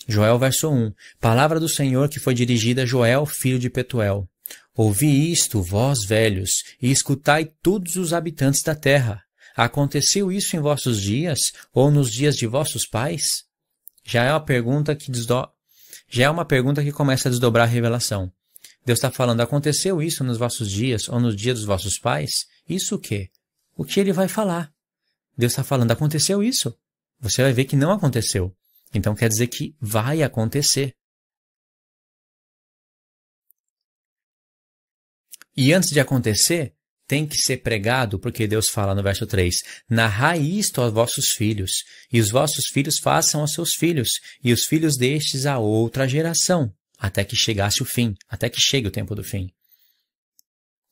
Joel, verso 1. Palavra do Senhor que foi dirigida a Joel, filho de Petuel. Ouvi isto, vós velhos, e escutai todos os habitantes da terra. Aconteceu isso em vossos dias, ou nos dias de vossos pais? Já é uma pergunta que começa a desdobrar a revelação. Deus está falando, aconteceu isso nos vossos dias, ou nos dias dos vossos pais? Isso o quê? O que ele vai falar? Deus está falando, aconteceu isso. Você vai ver que não aconteceu. Então quer dizer que vai acontecer. E antes de acontecer, tem que ser pregado, porque Deus fala no verso 3, narrai isto aos vossos filhos, e os vossos filhos façam aos seus filhos, e os filhos destes a outra geração, até que chegasse o fim, até que chegue o tempo do fim.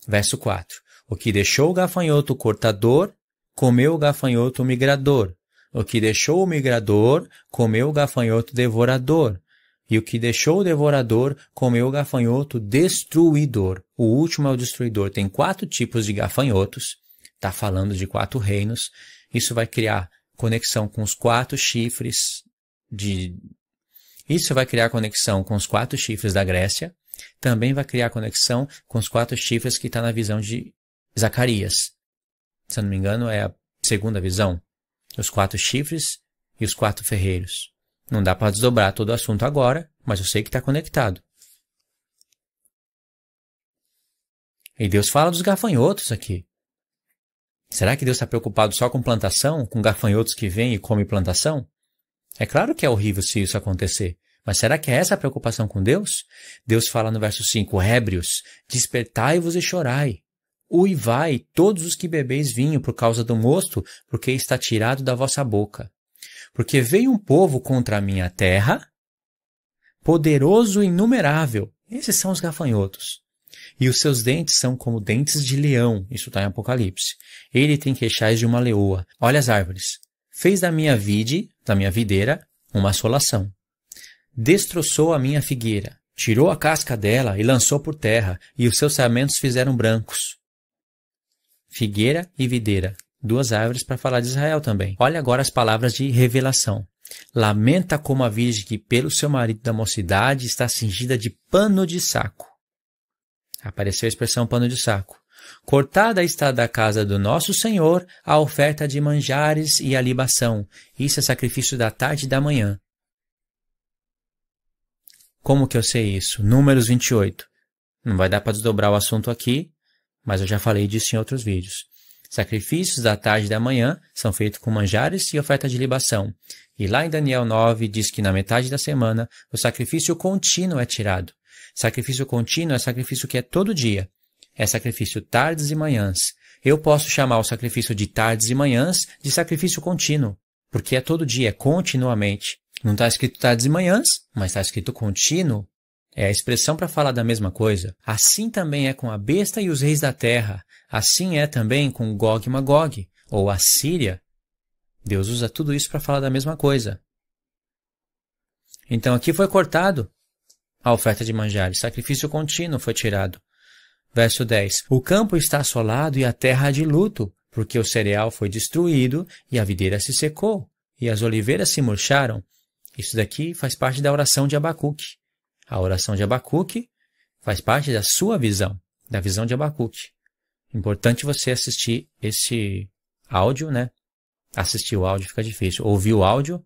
Verso 4. O que deixou o gafanhoto cortador, comeu o gafanhoto migrador. O que deixou o migrador, comeu o gafanhoto devorador. E o que deixou o devorador, comeu o gafanhoto destruidor. O último é o destruidor. Tem 4 tipos de gafanhotos. Está falando de 4 reinos. Isso vai criar conexão com os 4 chifres Isso vai criar conexão com os 4 chifres da Grécia. Também vai criar conexão com os 4 chifres que está na visão de Zacarias. Se eu não me engano, é a segunda visão. Os 4 chifres e os 4 ferreiros. Não dá para desdobrar todo o assunto agora, mas eu sei que está conectado. E Deus fala dos gafanhotos aqui. Será que Deus está preocupado só com plantação, com gafanhotos que vêm e comem plantação? É claro que é horrível se isso acontecer, mas será que é essa a preocupação com Deus? Deus fala no verso 5, Hébrios, despertai-vos e chorai. Uivai todos os que bebeis vinho por causa do mosto, porque está tirado da vossa boca. Porque veio um povo contra a minha terra, poderoso e inumerável. Esses são os gafanhotos. E os seus dentes são como dentes de leão. Isso está em Apocalipse. Ele tem queixais de uma leoa. Olha as árvores. Fez da minha videira, uma assolação. Destroçou a minha figueira. Tirou a casca dela e lançou por terra, e os seus sarmentos fizeram brancos. Figueira e videira. 2 árvores para falar de Israel também. Olha agora as palavras de revelação. Lamenta como a virgem que pelo seu marido da mocidade está cingida de pano de saco. Apareceu a expressão pano de saco. Cortada está da casa do nosso Senhor a oferta de manjares e a libação. Isso é sacrifício da tarde e da manhã. Como que eu sei isso? Números 28. Não vai dar para desdobrar o assunto aqui, mas eu já falei disso em outros vídeos. Sacrifícios da tarde e da manhã são feitos com manjares e oferta de libação. E lá em Daniel 9 diz que na metade da semana o sacrifício contínuo é tirado. Sacrifício contínuo é sacrifício que é todo dia. É sacrifício tardes e manhãs. Eu posso chamar o sacrifício de tardes e manhãs de sacrifício contínuo, porque é todo dia, é continuamente. Não está escrito tardes e manhãs, mas está escrito contínuo. É a expressão para falar da mesma coisa. Assim também é com a besta e os reis da terra. Assim é também com Gog e Magog, ou a Síria. Deus usa tudo isso para falar da mesma coisa. Então aqui foi cortado a oferta de manjares. Sacrifício contínuo foi tirado. Verso 10. O campo está assolado e a terra de luto, porque o cereal foi destruído e a videira se secou, e as oliveiras se murcharam. Isso daqui faz parte da oração de Abacuque. A oração de Abacuque faz parte da sua visão, da visão de Abacuque. Importante você assistir esse áudio, né? Assistir o áudio fica difícil. Ouvir o áudio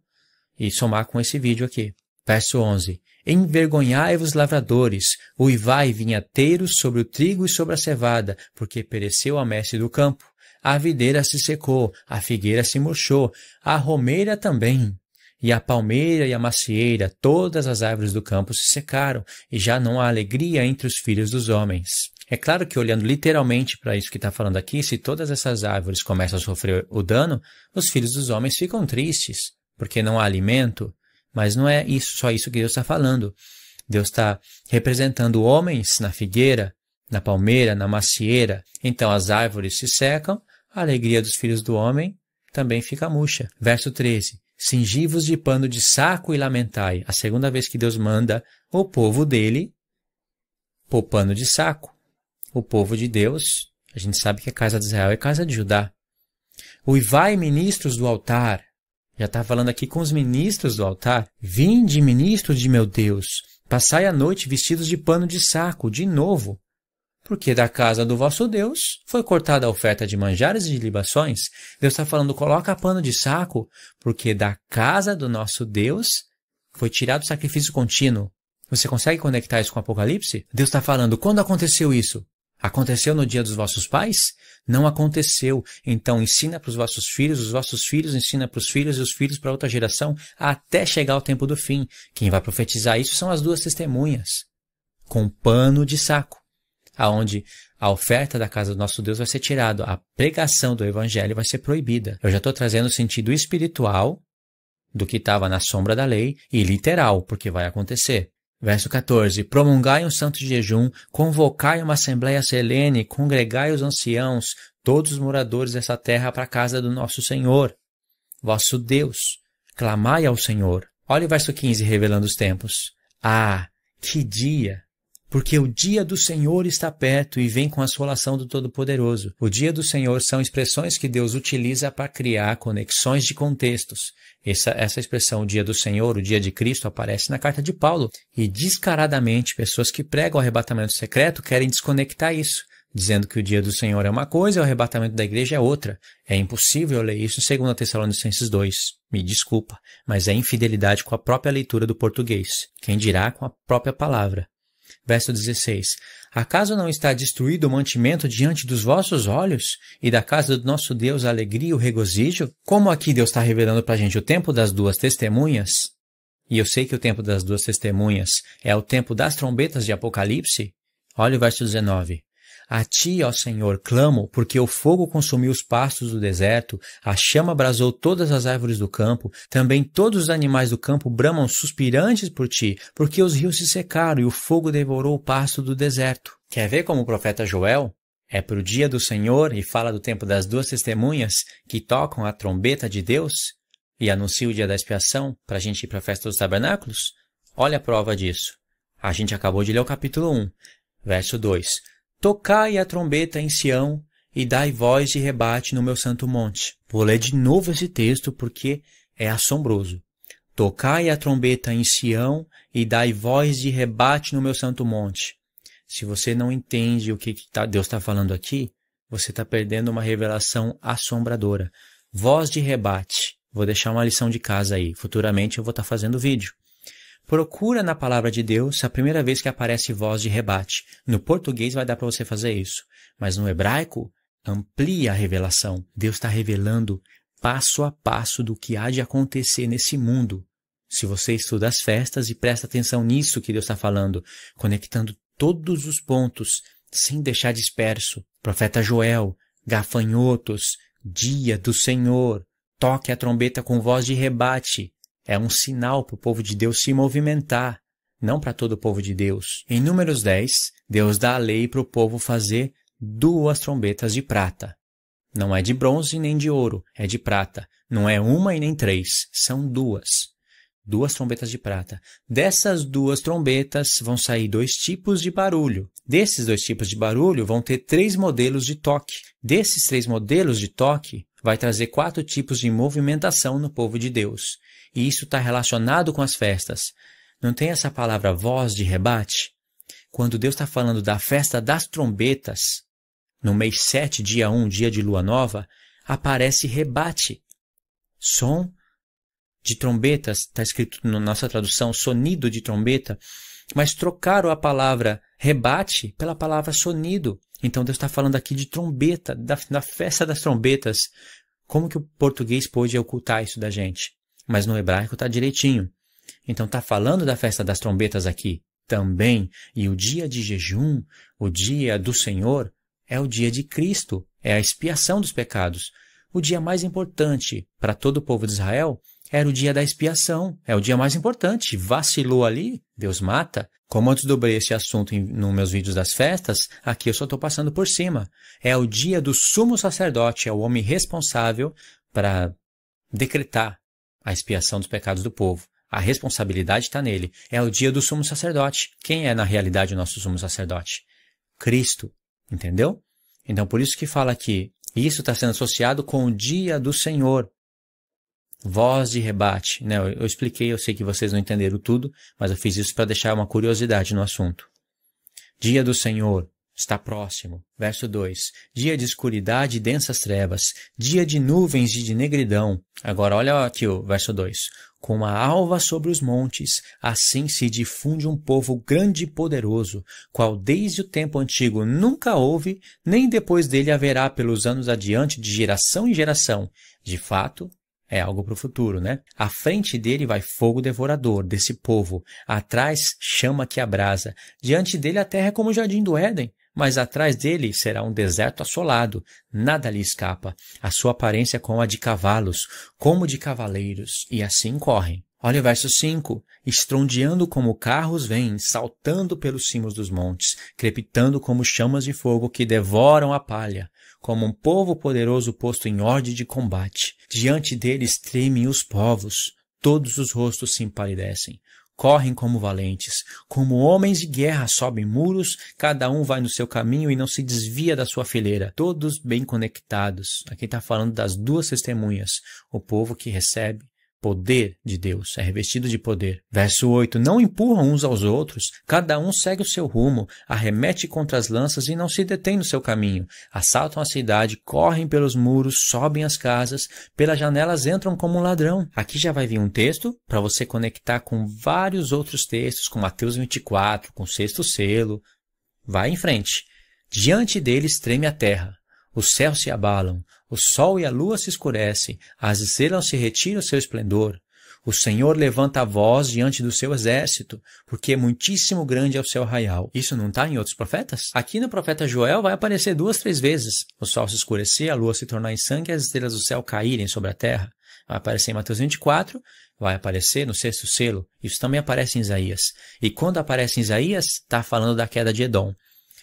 e somar com esse vídeo aqui. Verso 11. Envergonhai-vos, lavradores, uivai vinhateiros sobre o trigo e sobre a cevada, porque pereceu a messe do campo. A videira se secou, a figueira se murchou, a romeira também. E a palmeira e a macieira, todas as árvores do campo se secaram, e já não há alegria entre os filhos dos homens. É claro que, olhando literalmente para isso que está falando aqui, se todas essas árvores começam a sofrer o dano, os filhos dos homens ficam tristes, porque não há alimento. Mas não é só isso que Deus está falando. Deus está representando homens na figueira, na palmeira, na macieira. Então as árvores se secam, a alegria dos filhos do homem também fica murcha. Verso 13. Cingi-vos de pano de saco e lamentai. A segunda vez que Deus manda o povo dele pôr pano de saco. O povo de Deus, a gente sabe que a casa de Israel é casa de Judá. Uivai, ministros do altar. Já está falando aqui com os ministros do altar. Vinde, ministros de meu Deus, passai a noite vestidos de pano de saco, de novo. Porque da casa do vosso Deus foi cortada a oferta de manjares e de libações. Deus está falando, coloca pano de saco, porque da casa do nosso Deus foi tirado o sacrifício contínuo. Você consegue conectar isso com o Apocalipse? Deus está falando, quando aconteceu isso? Aconteceu no dia dos vossos pais? Não aconteceu. Então ensina para os vossos filhos ensinam para os filhos e os filhos para outra geração, até chegar o tempo do fim. Quem vai profetizar isso são as duas testemunhas, com pano de saco, aonde a oferta da casa do nosso Deus vai ser tirada, a pregação do evangelho vai ser proibida. Eu já estou trazendo o sentido espiritual do que estava na sombra da lei e literal, porque vai acontecer. Verso 14. Promulgai um santo jejum, convocai uma assembleia solene, congregai os anciãos, todos os moradores dessa terra para a casa do nosso Senhor, vosso Deus. Clamai ao Senhor. Olha o verso 15 revelando os tempos. Ah, que dia! Porque o dia do Senhor está perto e vem com a assolação do Todo-Poderoso. O dia do Senhor são expressões que Deus utiliza para criar conexões de contextos. Essa expressão, o dia do Senhor, o dia de Cristo, aparece na carta de Paulo. E descaradamente, pessoas que pregam o arrebatamento secreto querem desconectar isso, dizendo que o dia do Senhor é uma coisa e o arrebatamento da igreja é outra. É impossível eu ler isso em 2 Tessalonicenses 2. Me desculpa, mas é infidelidade com a própria leitura do português. Quem dirá com a própria palavra. Verso 16. Acaso não está destruído o mantimento diante dos vossos olhos, e da casa do nosso Deus a alegria e o regozijo? Como aqui Deus está revelando para a gente o tempo das duas testemunhas, e eu sei que o tempo das duas testemunhas é o tempo das trombetas de Apocalipse, olha o verso 19. A ti, ó Senhor, clamo, porque o fogo consumiu os pastos do deserto, a chama abrasou todas as árvores do campo, também todos os animais do campo bramam suspirantes por ti, porque os rios se secaram e o fogo devorou o pasto do deserto. Quer ver como o profeta Joel é para o dia do Senhor e fala do tempo das duas testemunhas que tocam a trombeta de Deus e anuncia o dia da expiação para a gente ir para a festa dos tabernáculos? Olha a prova disso. A gente acabou de ler o capítulo 1, verso 2. Tocai a trombeta em Sião e dai voz de rebate no meu santo monte. Vou ler de novo esse texto porque é assombroso. Tocai a trombeta em Sião e dai voz de rebate no meu santo monte. Se você não entende o que Deus está falando aqui, você está perdendo uma revelação assombradora. Voz de rebate. Vou deixar uma lição de casa aí. Futuramente eu vou estar fazendo vídeo. Procura na palavra de Deus a primeira vez que aparece voz de rebate. No português vai dar para você fazer isso. Mas no hebraico, amplia a revelação. Deus está revelando passo a passo do que há de acontecer nesse mundo. Se você estuda as festas e presta atenção nisso que Deus está falando, conectando todos os pontos, sem deixar disperso. Profeta Joel, gafanhotos, dia do Senhor, toque a trombeta com voz de rebate. É um sinal para o povo de Deus se movimentar, não para todo o povo de Deus. Em Números 10, Deus dá a lei para o povo fazer 2 trombetas de prata. Não é de bronze nem de ouro, é de prata. Não é 1 e nem 3, são 2. 2 trombetas de prata. Dessas 2 trombetas vão sair 2 tipos de barulho. Desses 2 tipos de barulho vão ter 3 modelos de toque. Desses 3 modelos de toque vai trazer 4 tipos de movimentação no povo de Deus. E isso está relacionado com as festas. Não tem essa palavra voz de rebate? Quando Deus está falando da festa das trombetas, no mês 7, dia 1, dia de lua nova, aparece rebate. Som de trombetas, está escrito na nossa tradução, sonido de trombeta, mas trocaram a palavra rebate pela palavra sonido. Então Deus está falando aqui de trombeta, da festa das trombetas. Como que o português pôde ocultar isso da gente? Mas no hebraico está direitinho. Então está falando da festa das trombetas aqui também. E o dia de jejum, o dia do Senhor, é o dia de Cristo. É a expiação dos pecados. O dia mais importante para todo o povo de Israel era o dia da expiação. É o dia mais importante. Vacilou ali, Deus mata. Como eu desdobrei esse assunto nos meus vídeos das festas, aqui eu só estou passando por cima. É o dia do sumo sacerdote, é o homem responsável para decretar a expiação dos pecados do povo. A responsabilidade está nele. É o dia do sumo sacerdote. Quem é, na realidade, o nosso sumo sacerdote? Cristo. Entendeu? Então, por isso que fala que isso está sendo associado com o dia do Senhor. Voz de rebate, né? Eu expliquei, eu sei que vocês não entenderam tudo, mas eu fiz isso para deixar uma curiosidade no assunto. Dia do Senhor está próximo. Verso 2. Dia de escuridade e densas trevas, dia de nuvens e de negridão. Agora olha aqui o verso 2. Com a alva sobre os montes, assim se difunde um povo grande e poderoso, qual desde o tempo antigo nunca houve, nem depois dele haverá pelos anos adiante de geração em geração. De fato, é algo para o futuro, né? À frente dele vai fogo devorador desse povo, atrás chama que abrasa. Diante dele a terra é como o jardim do Éden, mas atrás dele será um deserto assolado, nada lhe escapa. A sua aparência é como a de cavalos, como de cavaleiros, e assim correm. Olha o verso 5. Estrondeando como carros vêm, saltando pelos cimos dos montes, crepitando como chamas de fogo que devoram a palha, como um povo poderoso posto em ordem de combate. Diante deles tremem os povos, todos os rostos se empalidecem. Correm como valentes, como homens de guerra sobem muros, cada um vai no seu caminho e não se desvia da sua fileira, todos bem conectados. Aqui está falando das duas testemunhas, o povo que recebe poder de Deus, é revestido de poder. Verso 8, não empurram uns aos outros, cada um segue o seu rumo, arremete contra as lanças e não se detém no seu caminho. Assaltam a cidade, correm pelos muros, sobem as casas, pelas janelas entram como um ladrão. Aqui já vai vir um texto para você conectar com vários outros textos, com Mateus 24, com o sexto selo. Vai em frente. Diante deles treme a terra. Os céus se abalam, o sol e a lua se escurecem, as estrelas se retiram o seu esplendor. O Senhor levanta a voz diante do seu exército, porque muitíssimo grande é o seu arraial. Isso não está em outros profetas? Aqui no profeta Joel vai aparecer 2, 3 vezes. O sol se escurecer, a lua se tornar em sangue e as estrelas do céu caírem sobre a terra. Vai aparecer em Mateus 24, vai aparecer no sexto selo. Isso também aparece em Isaías. E quando aparece em Isaías, está falando da queda de Edom.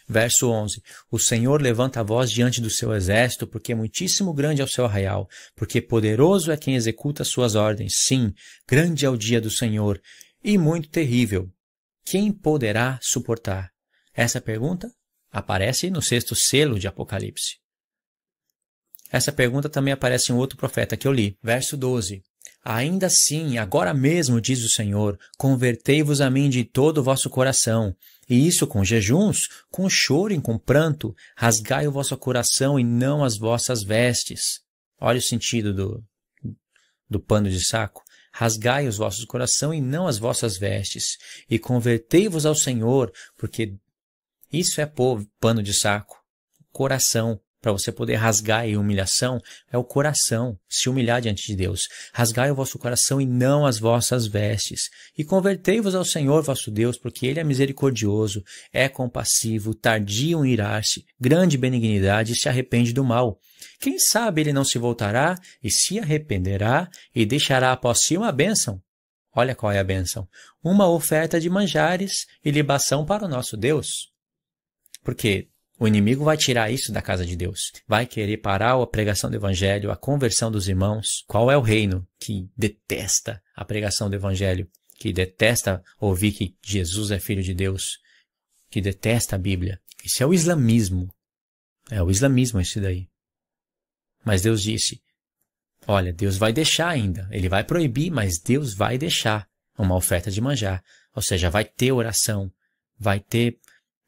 Verso 11. O Senhor levanta a voz diante do seu exército, porque muitíssimo grande é o seu arraial, porque poderoso é quem executa suas ordens. Sim, grande é o dia do Senhor, e muito terrível. Quem poderá suportar? Essa pergunta aparece no sexto selo de Apocalipse. Essa pergunta também aparece em outro profeta que eu li. Verso 12. Ainda assim, agora mesmo, diz o Senhor, convertei-vos a mim de todo o vosso coração, e isso com jejuns, com choro e com pranto, rasgai o vosso coração e não as vossas vestes. Olha o sentido do pano de saco. Rasgai os vossos coração e não as vossas vestes, e convertei-vos ao Senhor, porque isso é pano de saco, coração. Para você poder rasgar a humilhação, é o coração, se humilhar diante de Deus. Rasgai o vosso coração e não as vossas vestes. E convertei-vos ao Senhor vosso Deus, porque Ele é misericordioso, é compassivo, tardio em irar-se, grande benignidade e se arrepende do mal. Quem sabe Ele não se voltará e se arrependerá e deixará após si uma bênção? Olha qual é a bênção. Uma oferta de manjares e libação para o nosso Deus. Porque o inimigo vai tirar isso da casa de Deus. Vai querer parar a pregação do evangelho, a conversão dos irmãos. Qual é o reino que detesta a pregação do evangelho? Que detesta ouvir que Jesus é filho de Deus? Que detesta a Bíblia? Isso é o islamismo. É o islamismo esse daí. Mas Deus disse, olha, Deus vai deixar ainda. Ele vai proibir, mas Deus vai deixar uma oferta de manjar. Ou seja, vai ter oração. Vai ter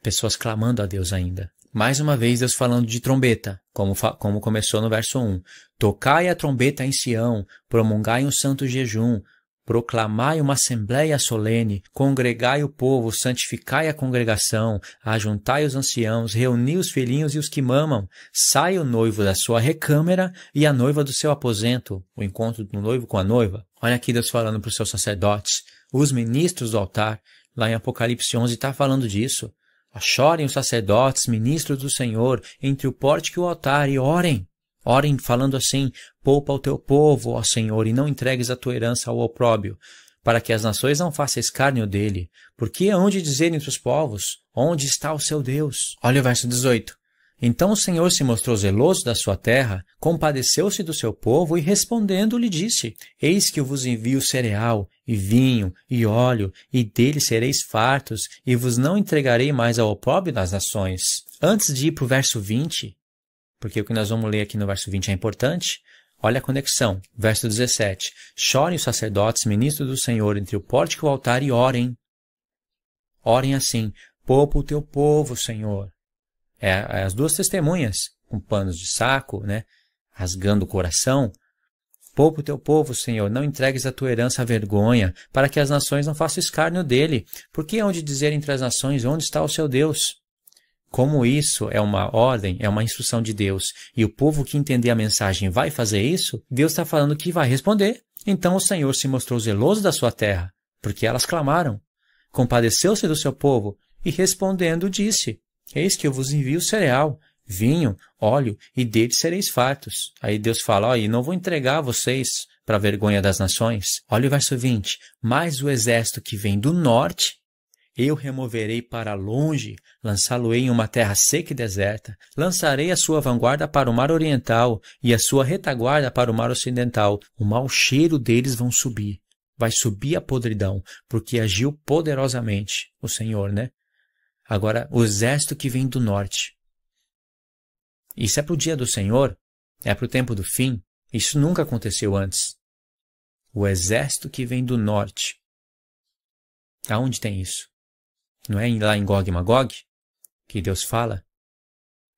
pessoas clamando a Deus ainda. Mais uma vez Deus falando de trombeta, como começou no verso 1. Tocai a trombeta em Sião, promulgai um santo jejum, proclamai uma assembleia solene, congregai o povo, santificai a congregação, ajuntai os anciãos, reuni os filhinhos e os que mamam, sai o noivo da sua recâmara e a noiva do seu aposento, o encontro do noivo com a noiva. Olha aqui Deus falando para os seus sacerdotes, os ministros do altar, lá em Apocalipse 11 está falando disso. Chorem os sacerdotes, ministros do Senhor, entre o pórtico e o altar, e orem. Orem falando assim, poupa o teu povo, ó Senhor, e não entregues a tua herança ao opróbio, para que as nações não façam escárnio dele. Porque hão de dizer entre os povos, onde está o seu Deus? Olha o verso 18. Então o Senhor se mostrou zeloso da sua terra, compadeceu-se do seu povo e respondendo lhe disse, eis que eu vos envio cereal, e vinho, e óleo, e dele sereis fartos, e vos não entregarei mais ao opróbrio das nações. Antes de ir para o verso 20, porque o que nós vamos ler aqui no verso 20 é importante, Olha a conexão. Verso 17. Chorem os sacerdotes, ministros do Senhor, entre o pórtico e o altar e orem. Orem assim. Poupa o teu povo, Senhor. As duas testemunhas, com panos de saco, né? Rasgando o coração. Poupa o teu povo, Senhor, não entregues a tua herança à vergonha, para que as nações não façam escárnio dele. Porque hão de dizer entre as nações, onde está o seu Deus? Como isso é uma ordem, é uma instrução de Deus, e o povo que entender a mensagem vai fazer isso, Deus está falando que vai responder. Então o Senhor se mostrou zeloso da sua terra, porque elas clamaram. Compadeceu-se do seu povo, e respondendo disse, eis que eu vos envio cereal, vinho, óleo, e deles sereis fartos. Aí Deus fala, e não vou entregar vocês para a vergonha das nações. Olha o verso 20. Mas o exército que vem do norte, eu removerei para longe, lançá-lo-ei em uma terra seca e deserta. Lançarei a sua vanguarda para o mar oriental e a sua retaguarda para o mar ocidental. O mau cheiro deles vão subir. Vai subir a podridão, porque agiu poderosamente o Senhor, né? Agora, o exército que vem do norte. Isso é para o dia do Senhor? É para o tempo do fim? Isso nunca aconteceu antes. O exército que vem do norte. Aonde tem isso? Não é lá em Gog e Magog que Deus fala?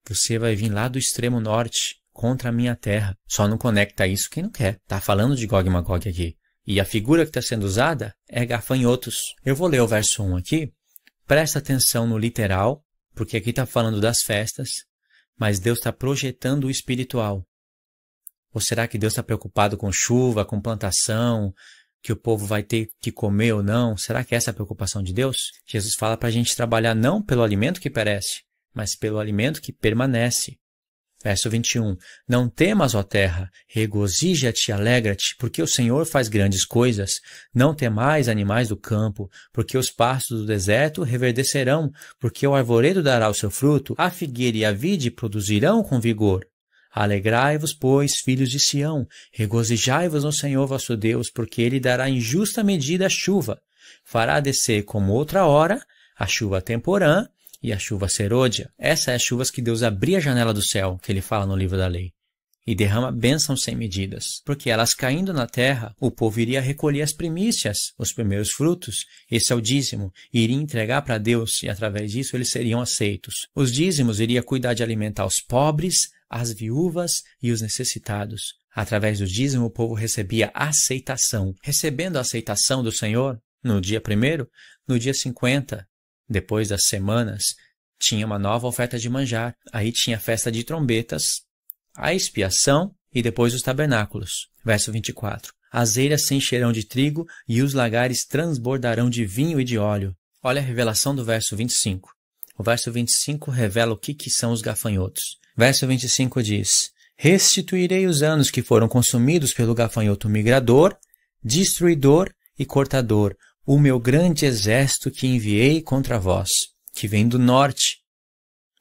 Você vai vir lá do extremo norte contra a minha terra. Só não conecta isso quem não quer. Está falando de Gog e Magog aqui. E a figura que está sendo usada é gafanhotos. Eu vou ler o verso 1 aqui. Presta atenção no literal, porque aqui está falando das festas, mas Deus está projetando o espiritual. Ou será que Deus está preocupado com chuva, com plantação, que o povo vai ter que comer ou não? Será que essa é a preocupação de Deus? Jesus fala para a gente trabalhar não pelo alimento que perece, mas pelo alimento que permanece. Verso 21. Não temas, ó terra, regozija-te e alegra-te, porque o Senhor faz grandes coisas. Não temais, animais do campo, porque os pastos do deserto reverdecerão, porque o arvoredo dará o seu fruto, a figueira e a vide produzirão com vigor. Alegrai-vos, pois, filhos de Sião, regozijai-vos no Senhor vosso Deus, porque Ele dará em justa medida a chuva. Fará descer como outra hora a chuva temporã e a chuva serôdia. Essa é as chuvas que Deus abria a janela do céu, que Ele fala no livro da lei, e derrama bênçãos sem medidas. Porque elas caindo na terra, o povo iria recolher as primícias, os primeiros frutos, esse é o dízimo, e iria entregar para Deus, e através disso eles seriam aceitos. Os dízimos iriam cuidar de alimentar os pobres, as viúvas e os necessitados. Através do dízimo, o povo recebia aceitação. Recebendo a aceitação do Senhor, no dia 1º, no dia 50, depois das semanas, tinha uma nova oferta de manjar. Aí tinha a festa de trombetas, a expiação e depois os tabernáculos. Verso 24. As eiras se encherão de trigo e os lagares transbordarão de vinho e de óleo. Olha a revelação do verso 25. O verso 25 revela o que são os gafanhotos. Verso 25 diz, restituirei os anos que foram consumidos pelo gafanhoto migrador, destruidor e cortador, o meu grande exército que enviei contra vós, que vem do norte,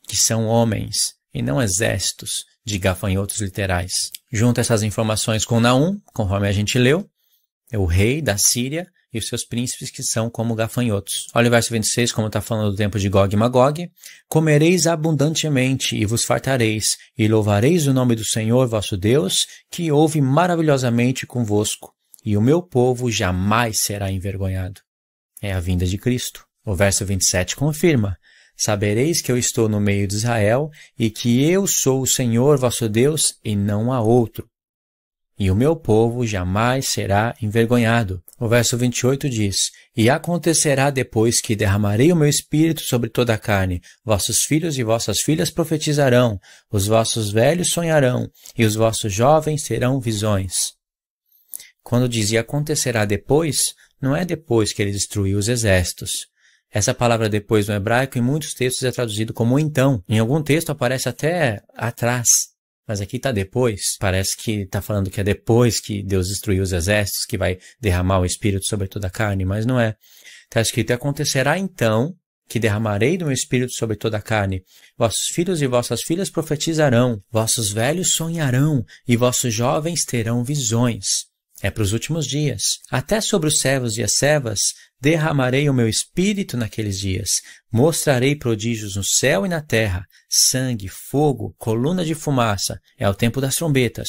que são homens e não exércitos de gafanhotos literais. Junta essas informações com Naum, conforme a gente leu, é o rei da Síria e os seus príncipes que são como gafanhotos. Olha o verso 26, como está falando do tempo de Gog e Magog. Comereis abundantemente e vos fartareis, e louvareis o nome do Senhor vosso Deus, que ouve maravilhosamente convosco, e o meu povo jamais será envergonhado. É a vinda de Cristo. O verso 27 confirma, sabereis que eu estou no meio de Israel, e que eu sou o Senhor vosso Deus, e não há outro. E o meu povo jamais será envergonhado. O verso 28 diz, e acontecerá depois que derramarei o meu espírito sobre toda a carne, vossos filhos e vossas filhas profetizarão, os vossos velhos sonharão, e os vossos jovens terão visões. Quando diz e acontecerá depois, não é depois que ele destruiu os exércitos. Essa palavra depois no hebraico em muitos textos é traduzido como então. Em algum texto aparece até atrás. Mas aqui está depois, parece que está falando que é depois que Deus destruiu os exércitos, que vai derramar o Espírito sobre toda a carne, mas não é. Está escrito, acontecerá então que derramarei do meu Espírito sobre toda a carne. Vossos filhos e vossas filhas profetizarão, vossos velhos sonharão, e vossos jovens terão visões. É para os últimos dias. Até sobre os servos e as servas derramarei o meu espírito naqueles dias. Mostrarei prodígios no céu e na terra, sangue, fogo, coluna de fumaça. É o tempo das trombetas.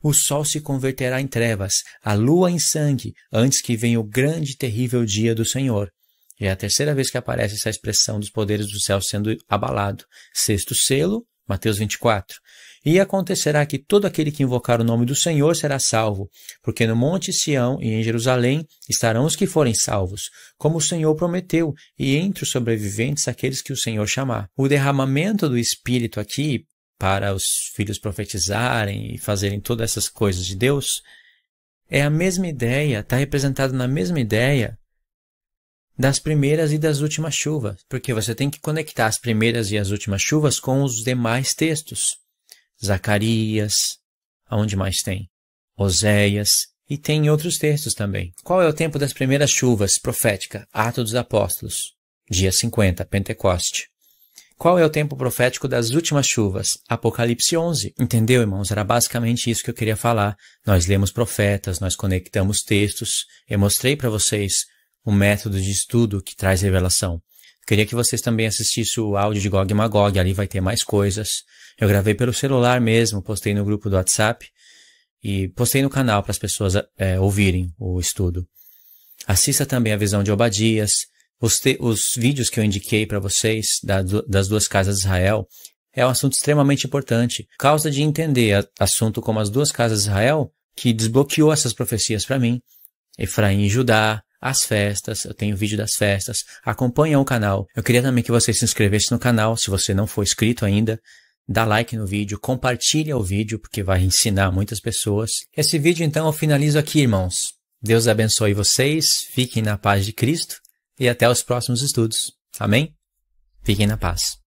O sol se converterá em trevas, a lua em sangue, antes que venha o grande e terrível dia do Senhor. É a terceira vez que aparece essa expressão dos poderes do céu sendo abalado. Sexto selo, Mateus 24. E acontecerá que todo aquele que invocar o nome do Senhor será salvo, porque no monte Sião e em Jerusalém estarão os que forem salvos, como o Senhor prometeu, e entre os sobreviventes aqueles que o Senhor chamar. O derramamento do Espírito aqui, para os filhos profetizarem e fazerem todas essas coisas de Deus, é a mesma ideia, está representado na mesma ideia das primeiras e das últimas chuvas, porque você tem que conectar as primeiras e as últimas chuvas com os demais textos. Zacarias, aonde mais tem? Oséias, e tem outros textos também. Qual é o tempo das primeiras chuvas profética? Atos dos Apóstolos, dia 50, Pentecoste. Qual é o tempo profético das últimas chuvas? Apocalipse 11. Entendeu, irmãos? Era basicamente isso que eu queria falar. Nós lemos profetas, nós conectamos textos. Eu mostrei para vocês o método de estudo que traz revelação. Queria que vocês também assistissem o áudio de Gog e Magog, ali vai ter mais coisas. Eu gravei pelo celular mesmo, postei no grupo do WhatsApp e postei no canal para as pessoas ouvirem o estudo. Assista também a visão de Obadias, os vídeos que eu indiquei para vocês das duas casas de Israel. É um assunto extremamente importante. Causa de entender assunto como as duas casas de Israel, que desbloqueou essas profecias para mim. Efraim e Judá, as festas, eu tenho vídeo das festas, acompanha o canal. Eu queria também que você se inscrevesse no canal, se você não for inscrito ainda, dá like no vídeo, compartilha o vídeo, porque vai ensinar muitas pessoas. Esse vídeo então eu finalizo aqui, irmãos. Deus abençoe vocês, fiquem na paz de Cristo e até os próximos estudos. Amém? Fiquem na paz.